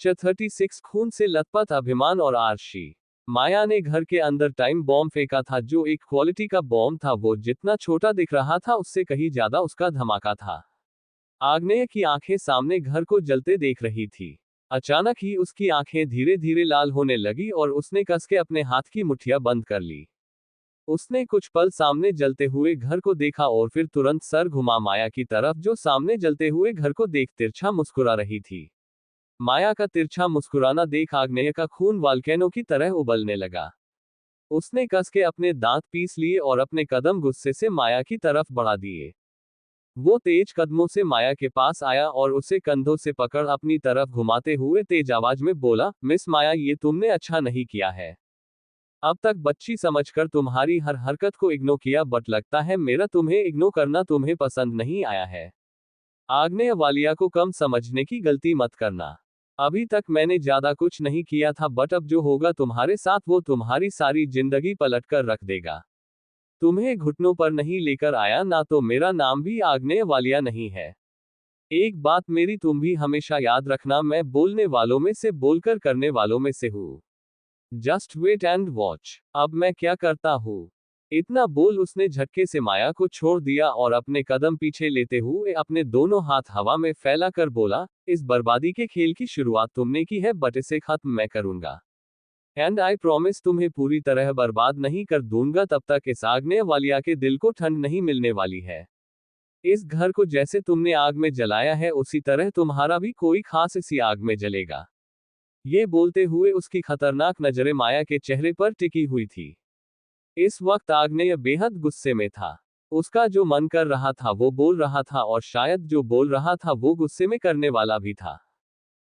36 खून से लथपथ अभिमान और आरशी। माया ने घर के अंदर टाइम बॉम्ब फेंका था, जो एक क्वालिटी का बॉम्ब था। वो जितना छोटा दिख रहा था उससे कहीं ज्यादा उसका धमाका था। आग्नेय की आंखें सामने घर को जलते देख रही थी। अचानक ही उसकी आंखें धीरे धीरे लाल होने लगी और उसने कस के अपने हाथ की मुट्ठियां बंद कर ली। उसने कुछ पल सामने जलते हुए घर को देखा और फिर तुरंत सर घुमा माया की तरफ, जो सामने जलते हुए घर को देख तिरछा मुस्कुरा रही थी। माया का तिरछा मुस्कुराना देख आग्नेय का खून वॉल्केनो की तरह उबलने लगा। उसने कस के अपने दांत पीस लिए और अपने कदम गुस्से से माया की तरफ बढ़ा दिए। वो तेज कदमों से माया के पास आया और उसे कंधों से पकड़ अपनी तरफ घुमाते हुए तेज आवाज में बोला, मिस माया, ये तुमने अच्छा नहीं किया है। अब तक बच्ची समझकर तुम्हारी हर हरकत को इग्नोर किया, बट लगता है मेरा तुम्हें इग्नोर करना तुम्हें पसंद नहीं आया है। आग्नेय वालिया को कम समझने की गलती मत करना। अभी तक मैंने ज्यादा कुछ नहीं किया था, बट अब जो होगा तुम्हारे साथ वो तुम्हारी सारी जिंदगी पलट कर रख देगा। तुम्हें घुटनों पर नहीं लेकर आया ना, तो मेरा नाम भी आग्नेय वालिया नहीं है। एक बात मेरी तुम भी हमेशा याद रखना, मैं बोलने वालों में से बोलकर करने वालों में से हूँ। जस्ट वेट एंड वॉच, अब मैं क्या करता हूँ। इतना बोल उसने झटके से माया को छोड़ दिया और अपने कदम पीछे लेते हुए अपने दोनों हाथ हवा में फैलाकर बोला, इस बर्बादी के खेल की शुरुआत तुमने की है, बट इसे खत्म मैं करूंगा। एंड आई प्रॉमिस तुम्हें पूरी तरह बर्बाद नहीं कर दूंगा, तब तक इस आग्नेय वालिया के दिल को ठंड नहीं मिलने वाली है। इस घर को जैसे तुमने आग में जलाया है, उसी तरह तुम्हारा भी कोई खास इसी आग में जलेगा। ये बोलते हुए उसकी खतरनाक नजरें माया के चेहरे पर टिकी हुई थी। इस वक्त आग्नेय बेहद गुस्से में था। उसका जो मन कर रहा था वो बोल रहा था, और शायद जो बोल रहा था वो गुस्से में करने वाला भी था।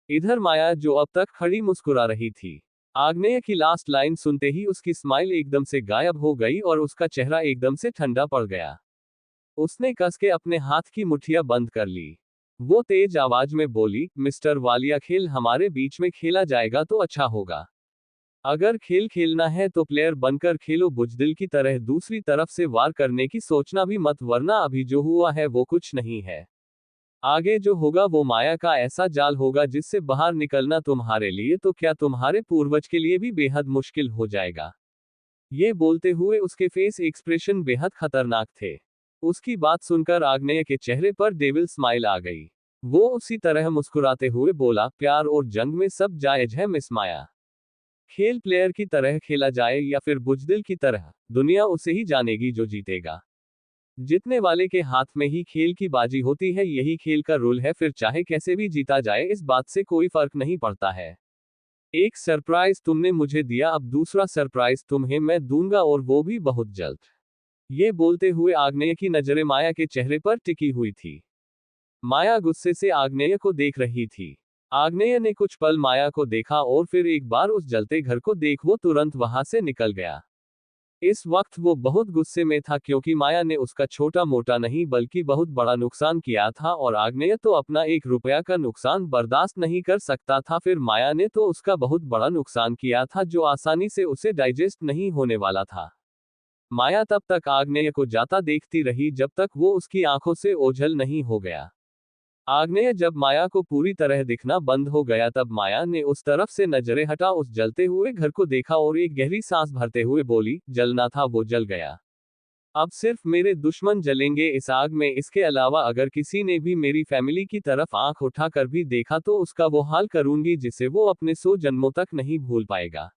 इधर माया, जो अब तक खड़ी मुस्कुरा रही थी, आग्नेय की लास्ट लाइन सुनते ही उसकी स्माइल एकदम से गायब हो गई और उसका चेहरा एकदम से ठंडा पड़ गया। उसने कस के अपने हाथ की मुट्ठियां बंद कर ली। वो तेज आवाज में बोली, मिस्टर वालिया, खेल हमारे बीच में खेला जाएगा तो अच्छा होगा। अगर खेल खेलना है तो प्लेयर बनकर खेलो, बुजदिल की तरह दूसरी तरफ से वार करने की सोचना भी मत, वरना अभी जो हुआ है वो कुछ नहीं है। आगे जो होगा वो माया का ऐसा जाल होगा जिससे बाहर निकलना तुम्हारे लिए तो क्या, तुम्हारे पूर्वज के लिए भी बेहद मुश्किल हो जाएगा। ये बोलते हुए उसके फेस एक्सप्रेशन बेहद खतरनाक थे। उसकी बात सुनकर आग्नेय के चेहरे पर डेविल स्माइल आ गई। वो उसी तरह मुस्कुराते हुए बोला, प्यार और जंग में सब जायज है मिस माया। खेल प्लेयर की तरह खेला जाए या फिर बुजदिल की तरह, दुनिया उसे ही जानेगी जो जीतेगा। जीतने वाले के हाथ में ही खेल की बाजी होती है, यही खेल का रूल है, फिर चाहे कैसे भी जीता जाए इस बात से कोई फर्क नहीं पड़ता है। एक सरप्राइज तुमने मुझे दिया, अब दूसरा सरप्राइज तुम्हें मैं दूंगा, और वो भी बहुत जल्द। ये बोलते हुए आग्नेय की नजरें माया के चेहरे पर टिकी हुई थी। माया गुस्से से आग्नेय को देख रही थी। आग्नेय ने कुछ पल माया को देखा और फिर एक बार उस जलते घर को देख वो तुरंत वहां से निकल गया। इस वक्त वो बहुत गुस्से में था, क्योंकि माया ने उसका छोटा मोटा नहीं बल्कि बहुत बड़ा नुकसान किया था, और आग्नेय तो अपना 1 रुपया का नुकसान बर्दाश्त नहीं कर सकता था, फिर माया ने तो उसका बहुत बड़ा नुकसान किया था जो आसानी से उसे डाइजेस्ट नहीं होने वाला था। माया तब तक आग्नेय को जाता देखती रही जब तक वो उसकी आंखों से ओझल नहीं हो गया। आग्नेय जब माया को पूरी तरह दिखना बंद हो गया, तब माया ने उस तरफ से नजरें हटा उस जलते हुए घर को देखा और एक गहरी सांस भरते हुए बोली, जलना था वो जल गया। अब सिर्फ मेरे दुश्मन जलेंगे इस आग में, इसके अलावा अगर किसी ने भी मेरी फैमिली की तरफ आंख उठाकर भी देखा तो उसका वो हाल करूंगी जिसे वो अपने 100 जन्मों तक नहीं भूल पाएगा।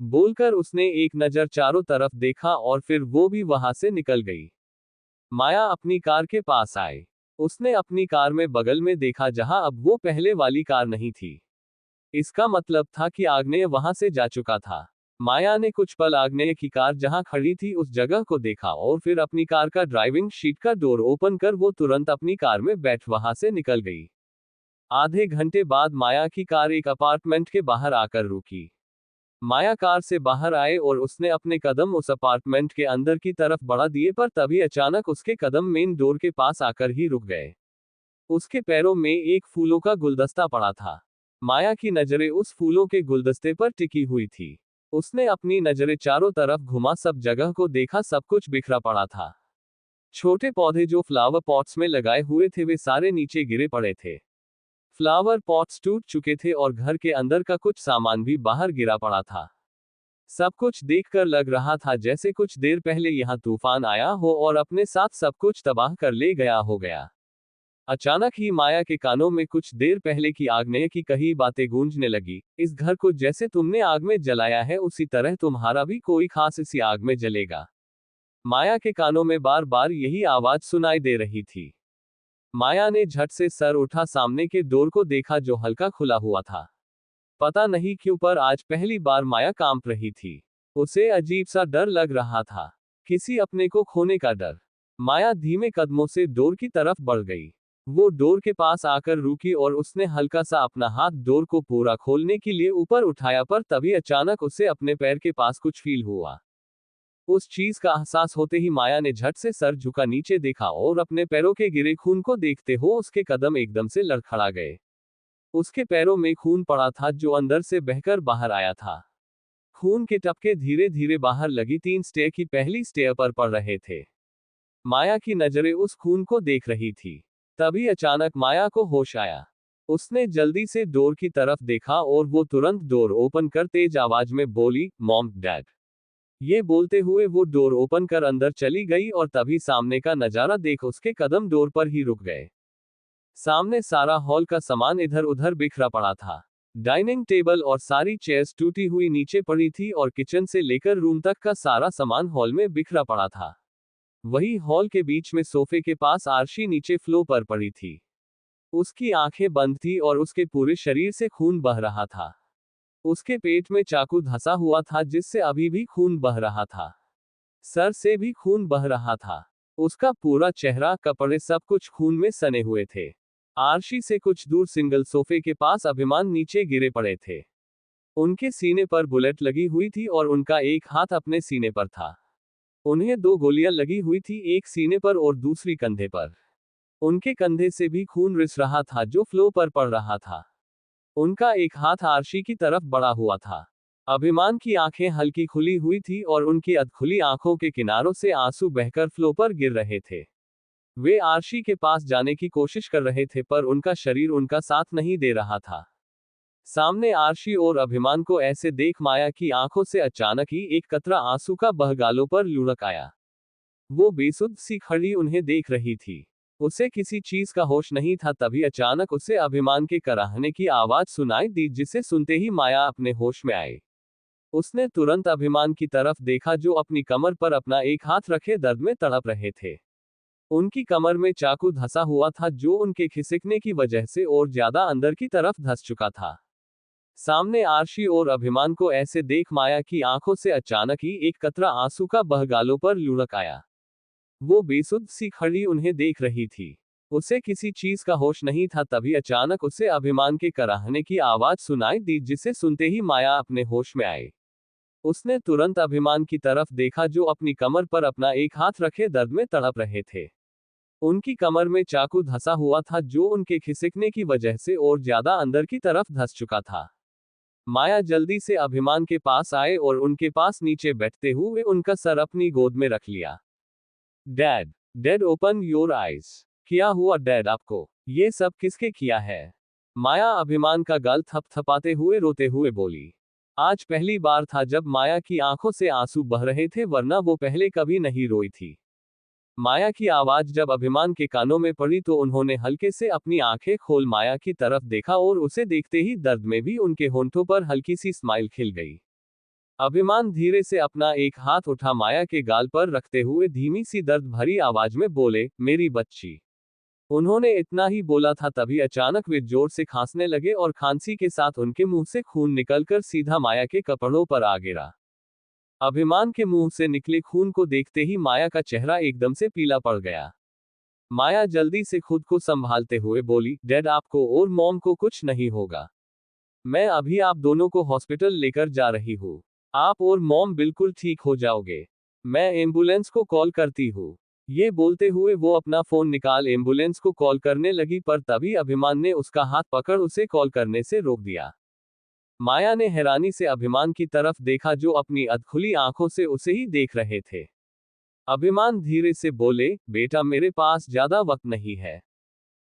बोलकर उसने एक नजर चारों तरफ देखा और फिर वो भी वहां से निकल गई। माया अपनी कार के पास आई। उसने अपनी कार में बगल में देखा, जहां अब वो पहले वाली कार नहीं थी। इसका मतलब था कि आग्नेय वहां से जा चुका था। माया ने कुछ पल आग्नेय की कार जहां खड़ी थी उस जगह को देखा और फिर अपनी कार का ड्राइविंग सीट का डोर ओपन कर वो तुरंत अपनी कार में बैठ वहां से निकल गई। आधे घंटे बाद माया की कार एक अपार्टमेंट के बाहर आकर रुकी। माया कार से बाहर आए और उसने अपने कदम उस अपार्टमेंट के अंदर की तरफ बढ़ा दिए, पर तभी अचानक उसके कदम मेन डोर के पास आकर ही रुक गए। उसके पैरों में एक फूलों का गुलदस्ता पड़ा था। माया की नजरें उस फूलों के गुलदस्ते पर टिकी हुई थी। उसने अपनी नजरें चारों तरफ घुमा, सब जगह को देखा, सब कुछ बिखरा पड़ा था। छोटे पौधे जो फ्लावर पॉट्स में लगाए हुए थे वे सारे नीचे गिरे पड़े थे। फ्लावर पॉट्स टूट चुके थे और घर के अंदर का कुछ सामान भी बाहर गिरा पड़ा था। सब कुछ देखकर लग रहा था जैसे कुछ देर पहले यहाँ तूफान आया हो और अपने साथ सब कुछ तबाह कर ले गया हो गया। अचानक ही माया के कानों में कुछ देर पहले की आग्नेय की कही बातें गूंजने लगी। इस घर को जैसे तुमने आग में जलाया है उसी तरह तुम्हारा भी कोई खास इसी आग में जलेगा। माया के कानों में बार बार यही आवाज सुनाई दे रही थी। माया ने झट से सर उठा सामने के डोर को देखा जो हल्का खुला हुआ था। पता नहीं क्यों पर आज पहली बार माया कांप रही थी। उसे अजीब सा डर लग रहा था, किसी अपने को खोने का डर। माया धीमे कदमों से डोर की तरफ बढ़ गई। वो डोर के पास आकर रुकी और उसने हल्का सा अपना हाथ डोर को पूरा खोलने के लिए ऊपर उठाया पर तभी अचानक उसे अपने पैर के पास कुछ फील हुआ। उस चीज का एहसास होते ही माया ने झट से सर झुका नीचे देखा और अपने पैरों के गिरे खून को देखते हो उसके कदम एकदम से लड़खड़ा गए। उसके पैरों में खून पड़ा था जो अंदर से बहकर बाहर आया था। खून के टपके धीरे धीरे बाहर लगी 3 स्टेयर की पहली स्टेयर पर पड़ रहे थे। माया की नजरें उस खून को देख रही थी। तभी अचानक माया को होश आया। उसने जल्दी से डोर की तरफ देखा और वो तुरंत डोर ओपन कर तेज आवाज में बोली, मॉम, डैड। ये बोलते हुए वो डोर ओपन कर अंदर चली गई और तभी सामने का नजारा देख उसके कदम डोर पर ही रुक गए। सामने सारा हॉल का सामान इधर उधर बिखरा पड़ा था। डाइनिंग टेबल और सारी चेयर्स टूटी हुई नीचे पड़ी थी और किचन से लेकर रूम तक का सारा सामान हॉल में बिखरा पड़ा था। वही हॉल के बीच में सोफे के पास आरशी नीचे फ्लो पर पड़ी थी। उसकी आंखें बंद थी और उसके पूरे शरीर से खून बह रहा था। उसके पेट में चाकू धंसा हुआ था जिससे अभी भी खून बह रहा था। सर से भी खून बह रहा था। उसका पूरा चेहरा, कपड़े, सब कुछ खून में सने हुए थे। आरशी से कुछ दूर सिंगल सोफे के पास अभिमान नीचे गिरे पड़े थे। उनके सीने पर बुलेट लगी हुई थी और उनका एक हाथ अपने सीने पर था। उन्हें 2 गोलियां लगी हुई थी, एक सीने पर और दूसरी कंधे पर। उनके कंधे से भी खून रिस रहा था जो फ्लो पर पड़ रहा था। उनका एक हाथ आरशी की तरफ बढ़ा हुआ था। अभिमान की आंखें हल्की खुली हुई थी और उनकी अधखुली आंखों के किनारों से आंसू बहकर फ्लो पर गिर रहे थे। वे आरशी के पास जाने की कोशिश कर रहे थे पर उनका शरीर उनका साथ नहीं दे रहा था। सामने आरशी और अभिमान को ऐसे देख माया की आंखों से अचानक ही एक कतरा आंसू का बह गालों पर लुढ़क आया। वो बेसुध सी खड़ी उन्हें देख रही थी। उसे किसी चीज का होश नहीं था। तभी अचानक उसे अभिमान के कराहने की आवाज सुनाई दी जिसे सुनते ही माया अपने होश में आई। उसने तुरंत अभिमान की तरफ देखा जो अपनी कमर पर अपना एक हाथ रखे दर्द में तड़प रहे थे। उनकी कमर में चाकू धंसा हुआ था जो उनके खिसकने की वजह से और ज्यादा अंदर की तरफ धंस चुका था। सामने आरशी और अभिमान को ऐसे देख माया की आंखों से अचानक ही एक कतरा आंसू का बह गालों पर लुढ़क आया। वो बेसुध सी खड़ी उन्हें देख रही थी। उसे किसी चीज का होश नहीं था। तभी अचानक उसे अभिमान के कराहने की आवाज सुनाई दी जिसे सुनते ही माया अपने होश में आई। उसने तुरंत अभिमान की तरफ देखा जो अपनी कमर पर अपना एक हाथ रखे दर्द में तड़प रहे थे। उनकी कमर में चाकू धंसा हुआ था जो उनके खिसकने की वजह से और ज्यादा अंदर की तरफ धंस चुका था। माया जल्दी से अभिमान के पास आए और उनके पास नीचे बैठते हुए उनका सर अपनी गोद में रख लिया। Dad, dad, open your eyes. क्या हुआ डैड आपको? ये सब किसके किया है? माया अभिमान का गल थपथपाते हुए रोते हुए बोली। आज पहली बार था जब माया की आंखों से आंसू बह रहे थे, वरना वो पहले कभी नहीं रोई थी। माया की आवाज जब अभिमान के कानों में पड़ी तो उन्होंने हल्के से अपनी आंखें खोल माया की तरफ देखा और उसे देखते ही दर्द में भी उनके होंठों पर हल्की सी स्माइल खिल गई। अभिमान धीरे से अपना एक हाथ उठा माया के गाल पर रखते हुए धीमी सी दर्द भरी आवाज में बोले, मेरी बच्ची। उन्होंने इतना ही बोला था तभी अचानक वे जोर से खांसने लगे और खांसी के साथ उनके मुंह से खून निकलकर सीधा माया के कपड़ों पर आ गिरा। अभिमान के मुंह से निकले खून को देखते ही माया का चेहरा एकदम से पीला पड़ गया। माया जल्दी से खुद को संभालते हुए बोली, डैड आपको और मॉम को कुछ नहीं होगा। मैं अभी आप दोनों को हॉस्पिटल लेकर जा रही हूँ। आप और मॉम बिल्कुल ठीक हो जाओगे। मैं एम्बुलेंस को कॉल करती हूँ। ये बोलते हुए वो अपना फोन निकाल एम्बुलेंस को कॉल करने लगी पर तभी अभिमान ने उसका हाथ पकड़ उसे कॉल करने से रोक दिया। माया ने हैरानी से अभिमान की तरफ देखा जो अपनी अधखुली आंखों से उसे ही देख रहे थे। अभिमान धीरे से बोले, बेटा मेरे पास ज्यादा वक्त नहीं है।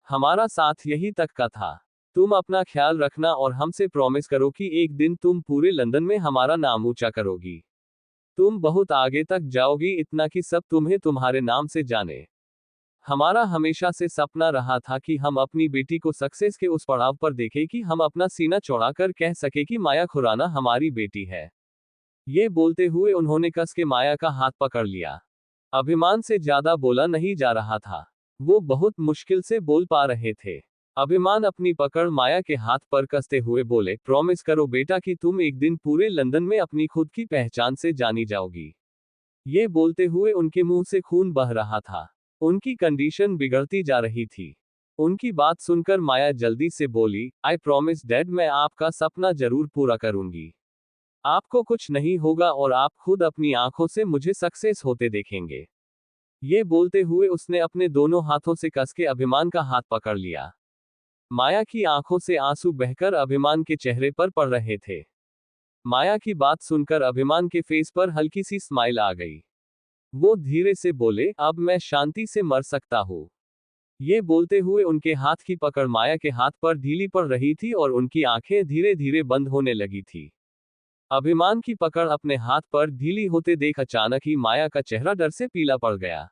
हमारा साथ यही तक का था। तुम अपना ख्याल रखना और हमसे प्रॉमिस करो कि एक दिन तुम पूरे लंदन में हमारा नाम ऊंचा करोगी। तुम बहुत आगे तक जाओगी, इतना कि सब तुम्हें तुम्हारे नाम से जाने। हमारा हमेशा से सपना रहा था कि हम अपनी बेटी को सक्सेस के उस पड़ाव पर देखें कि हम अपना सीना चौड़ा कर कह सके कि माया खुराना हमारी बेटी है। ये बोलते हुए उन्होंने कस के माया का हाथ पकड़ लिया। अभिमान से ज्यादा बोला नहीं जा रहा था। वो बहुत मुश्किल से बोल पा रहे थे। अभिमान अपनी पकड़ माया के हाथ पर कसते हुए बोले, प्रॉमिस करो बेटा कि तुम एक दिन पूरे लंदन में अपनी खुद की पहचान से जानी जाओगी। ये बोलते हुए उनके मुंह से खून बह रहा था। उनकी कंडीशन बिगड़ती जा रही थी। उनकी बात सुनकर माया जल्दी से बोली, आई प्रॉमिस डैड, मैं आपका सपना जरूर पूरा करूंगी। आपको कुछ नहीं होगा और आप खुद अपनी आंखों से मुझे सक्सेस होते देखेंगे। ये बोलते हुए उसने अपने दोनों हाथों से कस के अभिमान का हाथ पकड़ लिया। माया की आंखों से आंसू बहकर अभिमान के चेहरे पर पड़ रहे थे। माया की बात सुनकर अभिमान के फेस पर हल्की सी स्माइल आ गई। वो धीरे से बोले, अब मैं शांति से मर सकता हूँ। ये बोलते हुए उनके हाथ की पकड़ माया के हाथ पर ढीली पड़ रही थी और उनकी आंखें धीरे धीरे बंद होने लगी थी। अभिमान की पकड़ अपने हाथ पर ढीली होते देख अचानक ही माया का चेहरा डर से पीला पड़ गया।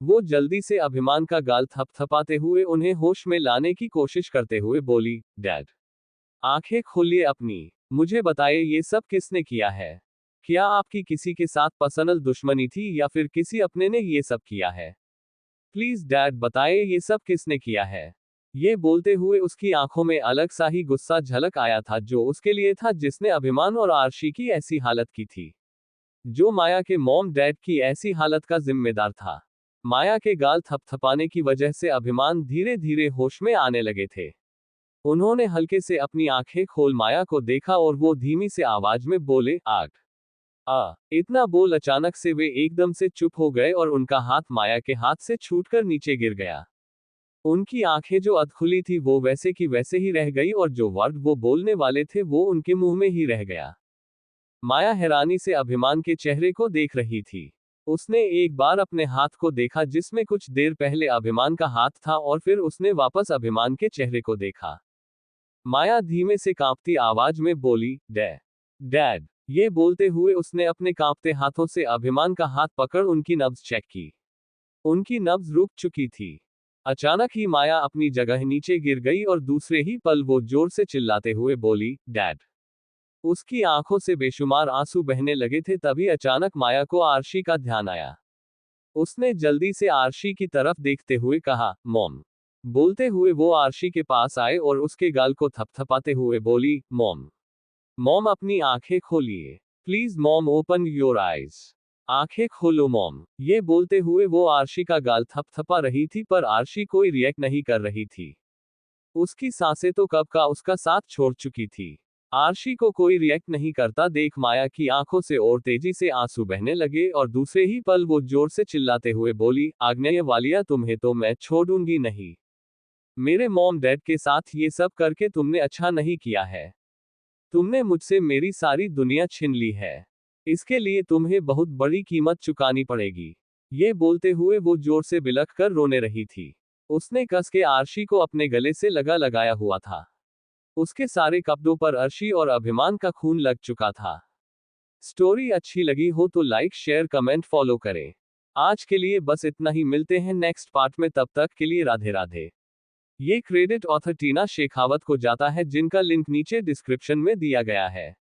वो जल्दी से अभिमान का गाल थपथपाते हुए उन्हें होश में लाने की कोशिश करते हुए बोली, डैड, आंखें खोलिए अपनी, मुझे बताइए ये सब किसने किया है? क्या आपकी किसी के साथ पर्सनल दुश्मनी थी या फिर किसी अपने ने ये सब किया है? प्लीज डैड बताइए ये सब किसने किया है? ये बोलते हुए उसकी आंखों में अलग सा ही गुस्सा झलक आया था, जो उसके लिए था जिसने अभिमान और आरशी की ऐसी हालत की थी, जो माया के मॉम डैड की ऐसी हालत का जिम्मेदार था। माया के गाल थपथपाने की वजह से अभिमान धीरे धीरे होश में आने लगे थे। उन्होंने हल्के से अपनी आंखें खोल माया को देखा और वो धीमी से आवाज में बोले, आग इतना बोल अचानक से वे एकदम से चुप हो गए और उनका हाथ माया के हाथ से छूटकर नीचे गिर गया। उनकी आंखें जो अधखुली थी वो वैसे की वैसे ही रह गई और जो वर्ड वो बोलने वाले थे वो उनके मुंह में ही रह गया। माया हैरानी से अभिमान के चेहरे को देख रही थी। उसने एक बार अपने हाथ को देखा जिसमें कुछ देर पहले अभिमान का हाथ था और फिर उसने वापस अभिमान के चेहरे को देखा। माया धीमे से कांपती आवाज में बोली, डैड। ये बोलते हुए उसने अपने कांपते हाथों से अभिमान का हाथ पकड़ उनकी नब्ज चेक की। उनकी नब्ज रुक चुकी थी। अचानक ही माया अपनी जगह नीचे गिर गई और दूसरे ही पल वो जोर से चिल्लाते हुए बोली, डैड। उसकी आंखों से बेशुमार आंसू बहने लगे थे। तभी अचानक माया को आरशी का ध्यान आया। उसने जल्दी से आरशी की तरफ देखते हुए कहा, मॉम। बोलते हुए वो आरशी के पास आए और उसके गाल को थपथपाते हुए बोली, मॉम अपनी आंखें खोलिए। Please mom open your eyes. आंखें खोलो मॉम। ये बोलते हुए वो आरशी का गाल थपथपा रही थी पर आरशी कोई रिएक्ट नहीं कर रही थी। उसकी सांसें तो कब का उसका साथ छोड़ चुकी थी। आरशी को कोई रिएक्ट नहीं करता देख माया की आंखों से और तेजी से आंसू बहने लगे और दूसरे ही पल वो जोर से चिल्लाते हुए बोली, आग्नेय वालिया, तुम्हें तो मैं छोड़ूंगी नहीं। मेरे मॉम डैड के साथ ये सब करके तुमने अच्छा नहीं किया है। तुमने मुझसे मेरी सारी दुनिया छीन ली है। इसके लिए तुम्हें बहुत बड़ी कीमत चुकानी पड़ेगी। ये बोलते हुए वो जोर से बिलख कर रोने रही थी। उसने कस के आरशी को अपने गले से लगाया हुआ था। उसके सारे कपड़ों पर अर्शी और अभिमान का खून लग चुका था। स्टोरी अच्छी लगी हो तो लाइक शेयर कमेंट फॉलो करें। आज के लिए बस इतना ही, मिलते हैं नेक्स्ट पार्ट में, तब तक के लिए राधे राधे। ये क्रेडिट ऑथर टीना शेखावत को जाता है जिनका लिंक नीचे डिस्क्रिप्शन में दिया गया है।